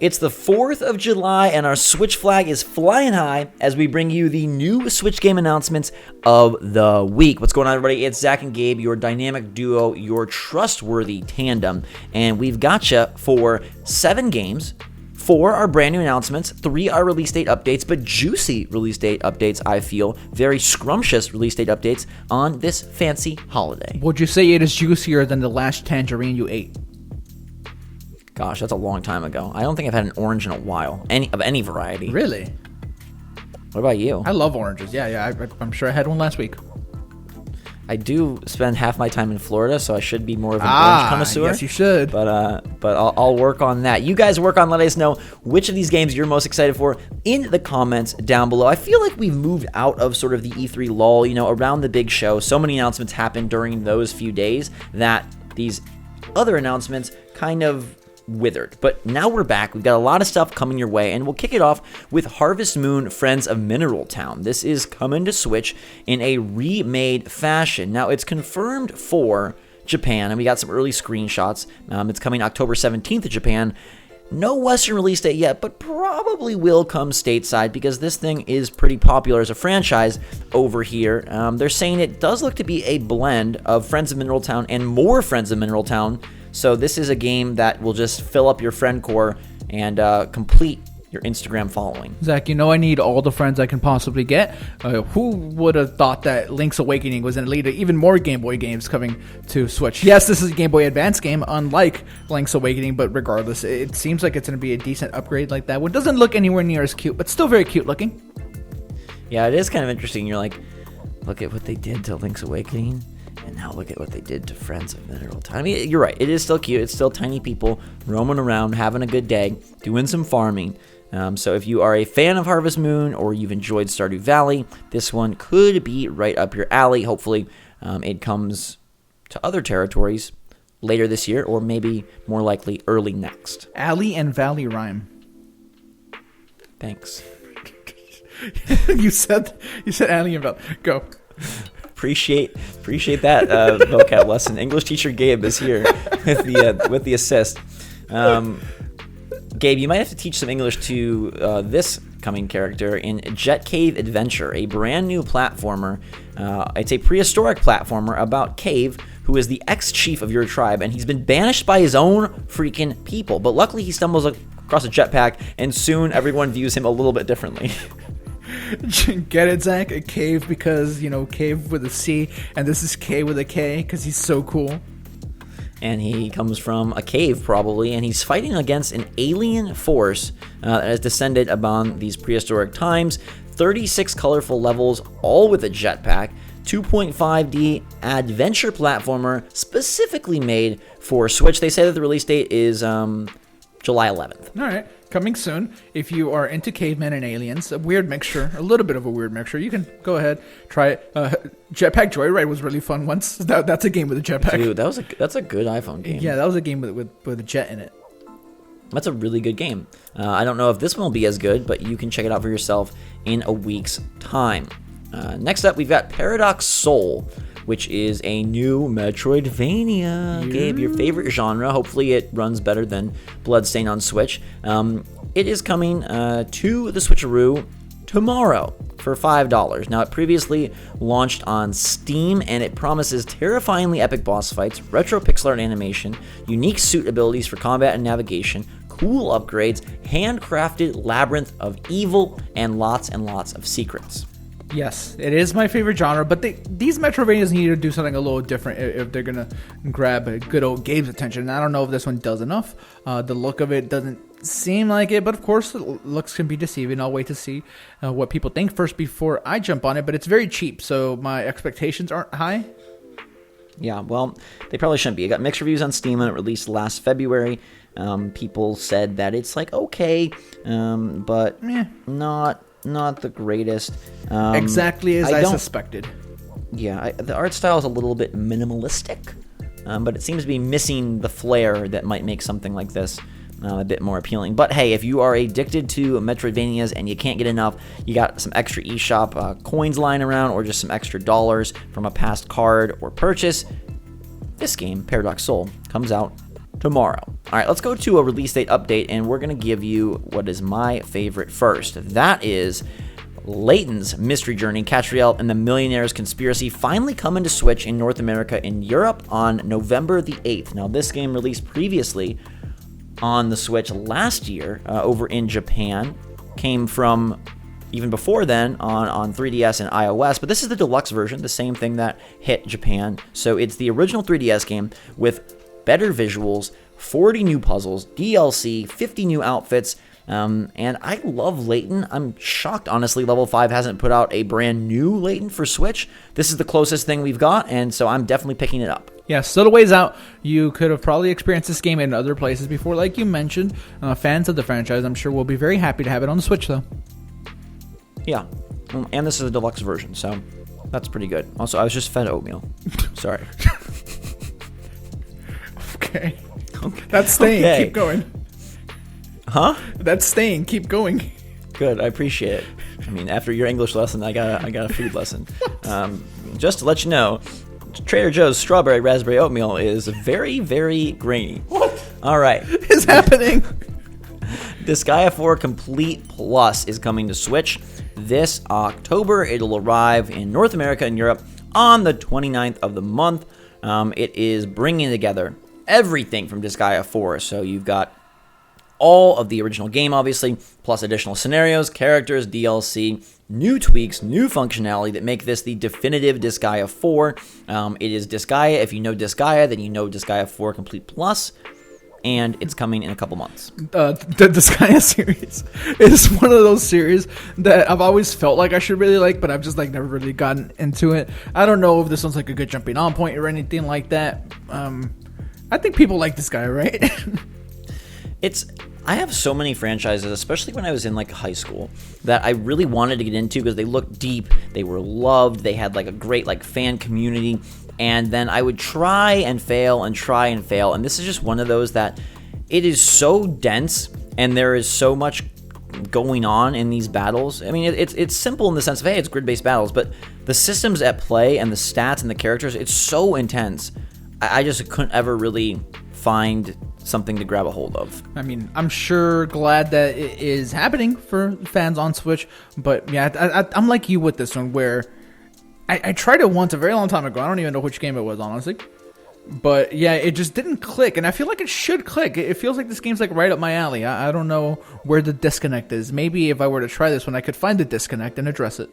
It's the 4th of July, and our Switch flag is flying high as we bring you the new Switch game announcements of the week. What's going on, everybody? It's Zack and Gabe, your dynamic duo, your trustworthy tandem, and we've got you for 7 games. 4 are brand new announcements, 3 are release date updates, but juicy release date updates, I feel. Very scrumptious release date updates on this fancy holiday. Would you say it is juicier than the last tangerine you ate? Gosh, that's a long time ago. I don't think I've had an orange in a while, of any variety. Really? What about you? I love oranges. Yeah. I'm sure I had one last week. I do spend half my time in Florida, so I should be more of an orange connoisseur. Yes, you should. But I'll work on that. You guys work on letting us know which of these games you're most excited for in the comments down below. I feel like we've moved out of sort of the E3 lull, around the big show. So many announcements happened during those few days that these other announcements kind of withered. But now we're back. We've got a lot of stuff coming your way, and we'll kick it off with Harvest Moon Friends of Mineral Town. This is coming to Switch in a remade fashion. Now, it's confirmed for Japan, and we got some early screenshots. It's coming October 17th to Japan. No Western release date yet, but probably will come stateside because this thing is pretty popular as a franchise over here. They're saying it does look to be a blend of Friends of Mineral Town and more Friends of Mineral Town. So this is a game that will just fill up your friend core and complete your Instagram following. Zach, I need all the friends I can possibly get. Who would have thought that Link's Awakening was going to lead to even more Game Boy games coming to Switch? Yes, this is a Game Boy Advance game, unlike Link's Awakening, but regardless, it seems like it's going to be a decent upgrade like that. One doesn't look anywhere near as cute, but still very cute looking. Yeah, it is kind of interesting. You're like, look at what they did to Link's Awakening. And now look at what they did to Friends of Mineral Town. I mean, you're right. It is still cute. It's still tiny people roaming around, having a good day, doing some farming. So if you are a fan of Harvest Moon or you've enjoyed Stardew Valley, this one could be right up your alley. Hopefully, it comes to other territories later this year or maybe more likely early next. Alley and Valley rhyme. Thanks. You said alley and Valley. Go. Appreciate that vocab lesson. English teacher Gabe is here with the assist. Gabe, you might have to teach some English to this coming character in Jet Cave Adventure, a brand new platformer. It's a prehistoric platformer about Cave, who is the ex-chief of your tribe, and he's been banished by his own freaking people. But luckily, he stumbles across a jetpack, and soon everyone views him a little bit differently. Get it, Zack? A cave because, cave with a C, and this is K with a K because he's so cool. And he comes from a cave, probably, and he's fighting against an alien force that has descended upon these prehistoric times. 36 colorful levels, all with a jetpack. 2.5D adventure platformer specifically made for Switch. They say that the release date is July 11th. All right. Coming soon. If you are into cavemen and aliens, a weird mixture, a little bit of a weird mixture, you can go ahead, try it. Jetpack Joyride was really fun once. That's a game with a jetpack. Dude, that's a good iPhone game. Yeah, that was a game with a jet in it. That's a really good game. I don't know if this one will be as good, but you can check it out for yourself in a week's time. Next up, we've got Paradox Soul, which is a new Metroidvania. Gabe, your favorite genre. Hopefully it runs better than Bloodstained on Switch. It is coming to the Switcheroo tomorrow for $5. Now, it previously launched on Steam, and it promises terrifyingly epic boss fights, retro pixel art animation, unique suit abilities for combat and navigation, cool upgrades, handcrafted labyrinth of evil, and lots of secrets. Yes, it is my favorite genre, but these Metroidvanias need to do something a little different if they're going to grab a good old Gabe's attention. I don't know if this one does enough. The look of it doesn't seem like it, but of course, looks can be deceiving. I'll wait to see what people think first before I jump on it, but it's very cheap, so my expectations aren't high. Yeah, well, they probably shouldn't be. It got mixed reviews on Steam when it released last February. People said that it's like okay, but not the greatest. Exactly as I suspected. Yeah, the art style is a little bit minimalistic, but it seems to be missing the flair that might make something like this a bit more appealing. But hey, if you are addicted to Metroidvanias and you can't get enough, you got some extra eShop coins lying around or just some extra dollars from a past card or purchase. This game, Paradox Soul, comes out tomorrow. All right, let's go to a release date update, and we're going to give you what is my favorite first. That is Laytons Mystery Journey, Catriel and the Millionaire's Conspiracy finally coming to Switch in North America and Europe on November the 8th. Now, this game released previously on the Switch last year over in Japan, came from even before then on 3DS and iOS, but this is the deluxe version, the same thing that hit Japan. So it's the original 3DS game with better visuals, 40 new puzzles, DLC, 50 new outfits, and I love Layton. I'm shocked, honestly, Level 5 hasn't put out a brand new Layton for Switch. This is the closest thing we've got, and so I'm definitely picking it up. Yeah, still a ways out. You could have probably experienced this game in other places before, like you mentioned. Fans of the franchise, I'm sure, will be very happy to have it on the Switch, though. Yeah, and this is a deluxe version, so that's pretty good. Also, I was just fed oatmeal. Sorry. Okay. That's staying. Okay. Keep going. Huh? That's staying. Keep going. Good. I appreciate it. I mean, after your English lesson, I got a food lesson. Just to let you know, Trader Joe's strawberry raspberry oatmeal is very, very grainy. What? All right. Is happening? Disgaea 4 Complete Plus is coming to Switch this October. It'll arrive in North America and Europe on the 29th of the month. It is bringing together everything from Disgaea 4. So you've got all of the original game, obviously, plus additional scenarios, characters, DLC, new tweaks, new functionality that make this the definitive Disgaea 4. It is Disgaea. If you know Disgaea, then you know Disgaea 4 Complete Plus, and it's coming in a couple months. The Disgaea series is one of those series that I've always felt like I should really like, but I've just like never really gotten into it. I don't know if this one's like a good jumping on point or anything like that. I think people like Disgaea, right? I have so many franchises, especially when I was in like high school, that I really wanted to get into because they looked deep, they were loved, they had like a great like fan community, and then I would try and fail, and this is just one of those that it is so dense and there is so much going on in these battles. I mean, it's simple in the sense of, hey, it's grid-based battles, but the systems at play and the stats and the characters, it's so intense. I just couldn't ever really find something to grab a hold of. I mean, I'm sure glad that it is happening for fans on Switch, but yeah, I'm like you with this one, where I tried it once a very long time ago. I don't even know which game it was, honestly. But yeah, it just didn't click, and I feel like it should click. It feels like this game's like right up my alley. I don't know where the disconnect is. Maybe if I were to try this one, I could find the disconnect and address it.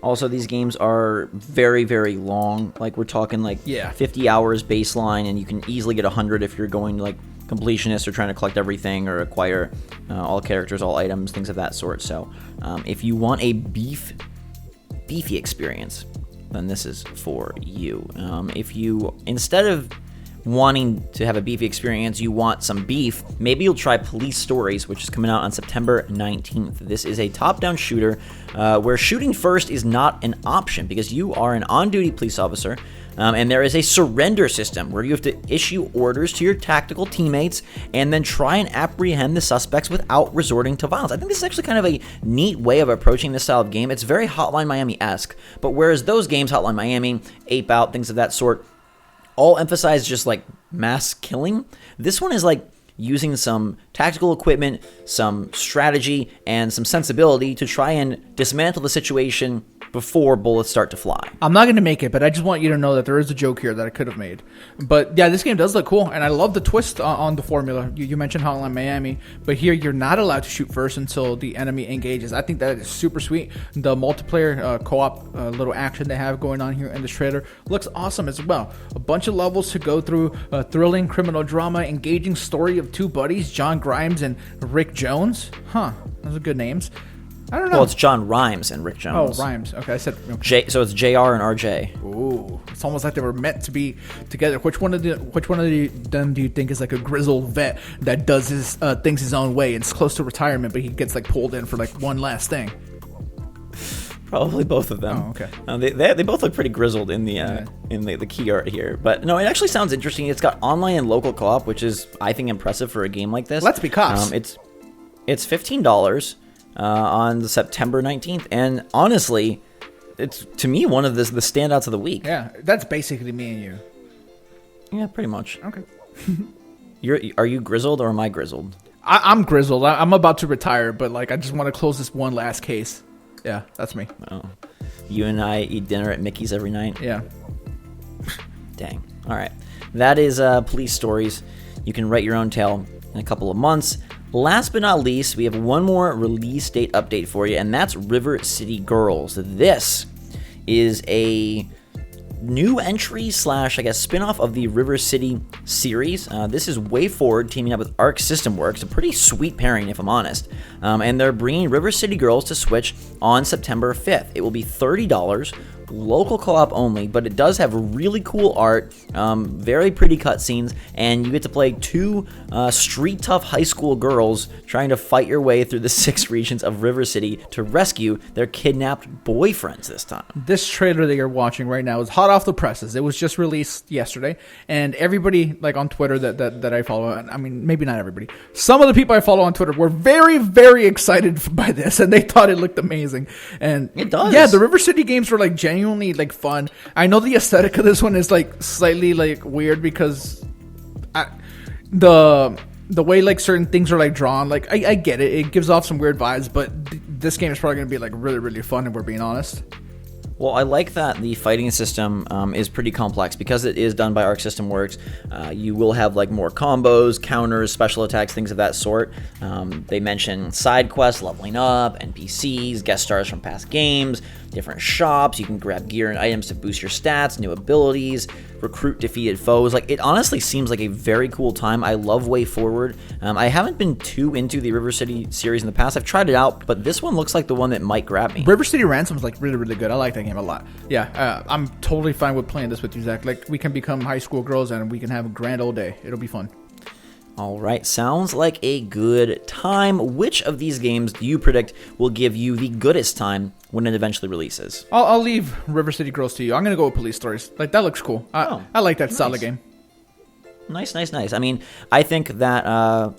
Also, these games are very, very long. Like, we're talking like 50 hours baseline, and you can easily get 100 if you're going like completionist or trying to collect everything or acquire all characters, all items, things of that sort. So if you want a beefy experience, then this is for you. If you, instead of wanting to have a beefy experience, you want some beef, maybe you'll try Police Stories, which is coming out on September 19th. This is a top-down shooter where shooting first is not an option because you are an on-duty police officer, and there is a surrender system where you have to issue orders to your tactical teammates and then try and apprehend the suspects without resorting to violence. I think this is actually kind of a neat way of approaching this style of game. It's very Hotline Miami-esque, but whereas those games, Hotline Miami, Ape Out, things of that sort, all emphasize just like mass killing, this one is like using some tactical equipment, some strategy, and some sensibility to try and dismantle the situation before bullets start to fly. I'm not going to make it, but I just want you to know that there is a joke here that I could have made. But yeah, this game does look cool, and I love the twist on the formula. You mentioned Hotline Miami, but here you're not allowed to shoot first until the enemy engages. I think that is super sweet. The multiplayer co-op little action they have going on here in this trailer looks awesome as well. A bunch of levels to go through, thrilling criminal drama, engaging story of two buddies, John Grimes and Rick Jones. Those are good names. I don't know. Well, it's John Rhimes and Rick Jones. Oh, Rhimes. Okay, I said... Okay. So it's JR and RJ. Ooh, it's almost like they were meant to be together. Which one of them do you think is like a grizzled vet that does his things his own way and is close to retirement, but he gets like pulled in for like one last thing? Probably both of them. Oh, okay. They both look pretty grizzled in the key art here. But no, it actually sounds interesting. It's got online and local co-op, which is, I think, impressive for a game like this. Let's be cops. It's $15 on the September 19th, and honestly, it's to me one of the standouts of the week. Yeah, that's basically me and you. Yeah, pretty much. Okay. Are you grizzled or am I grizzled? I'm grizzled. I'm about to retire, but like I just want to close this one last case. Yeah, that's me. Oh, you and I eat dinner at Mickey's every night. Yeah. Dang. All right, that is police stories. You can write your own tale in a couple of months. Last but not least, we have one more release date update for you, and that's River City Girls. This is a new entry slash, I guess, spin-off of the River City series. This is WayForward teaming up with Arc System Works, a pretty sweet pairing, if I'm honest. And they're bringing River City Girls to Switch on September 5th. It will be $30, local co-op only, but it does have really cool art, very pretty cutscenes, and you get to play two street tough high school girls trying to fight your way through the 6 regions of River City to rescue their kidnapped boyfriends this time. This trailer that you're watching right now is hot off the presses. It was just released yesterday, and everybody like on Twitter that I follow, I mean maybe not everybody, some of the people I follow on Twitter were very, very excited by this, and they thought it looked amazing. And it does. Yeah, the River City games were like genuinely like fun. I know the aesthetic of this one is like slightly like weird because the way like certain things are like drawn, like I get it. It gives off some weird vibes, but this game is probably going to be like really, really fun if we're being honest. Well, I like that the fighting system is pretty complex because it is done by Arc System Works. You will have like more combos, counters, special attacks, things of that sort. They mention side quests, leveling up, NPCs, guest stars from past games, different shops. You can grab gear and items to boost your stats, new abilities, recruit defeated foes. Like, it honestly seems like a very cool time. I love WayForward. I haven't been too into the River City series in the past. I've tried it out, but this one looks like the one that might grab me. River City Ransom is like really, really good. I like that game a lot. Yeah, I'm totally fine with playing this with you, Zach. Like, we can become high school girls and we can have a grand old day. It'll be fun. All right, sounds like a good time. Which of these games do you predict will give you the goodest time when it eventually releases? I'll leave River City Girls to you. I'm going to go with Police Stories. Like, that looks cool. I like that nice. style of game. Nice. I mean, I think that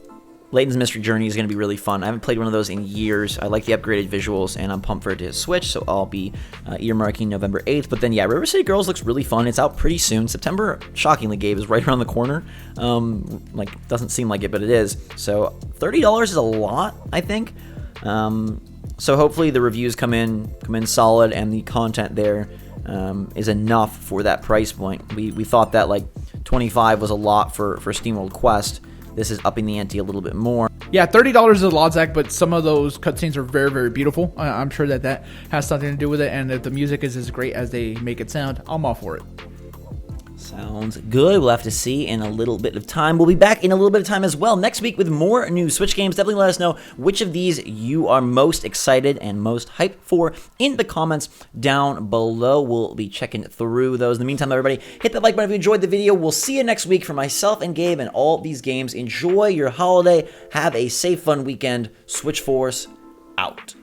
Layton's Mystery Journey is going to be really fun. I haven't played one of those in years. I like the upgraded visuals, and I'm pumped for it to Switch, so I'll be earmarking November 8th. But then, yeah, River City Girls looks really fun. It's out pretty soon. September, shockingly, Gabe, is right around the corner. Like, doesn't seem like it, but it is. So $30 is a lot, I think. So hopefully the reviews come in solid, and the content there is enough for that price point. We thought that like $25 was a lot for SteamWorld Quest. This is upping the ante a little bit more. Yeah, $30 is a lot, Zach, but some of those cutscenes are very, very beautiful. I'm sure that has something to do with it, and if the music is as great as they make it sound, I'm all for it. Sounds good. We'll have to see in a little bit of time. We'll be back in a little bit of time as well next week with more new Switch games. Definitely let us know which of these you are most excited and most hyped for in the comments down below. We'll be checking through those. In the meantime, everybody, hit that like button if you enjoyed the video. We'll see you next week. For myself and Gabe and all these games, enjoy your holiday. Have a safe, fun weekend. SwitchForce out.